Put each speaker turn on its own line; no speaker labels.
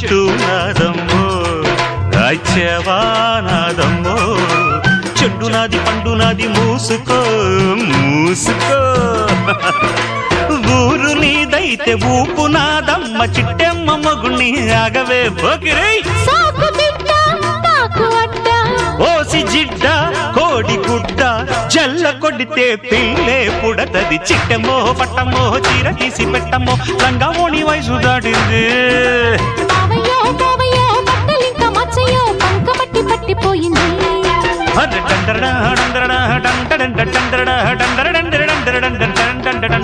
చెట్టు నాదమ్మో రాజ్యవానాదమ్మో చెట్టు నాది పండు నాది మూసుకో మూసుకో ఊరు నీదైతే ఊపు నాదమ్మ చిట్టెమ్మ మొగుణ్ణి ఆగవే పోకిరై ఓసి జిడ్డ కోడి గుడ్డ జల్ల కొడితే పిల్లే పుడతది చిట్టెమ్మో పట్టమ్మో చీర తీసి పెట్టమ్మో రంగమోని వయసు దాటింది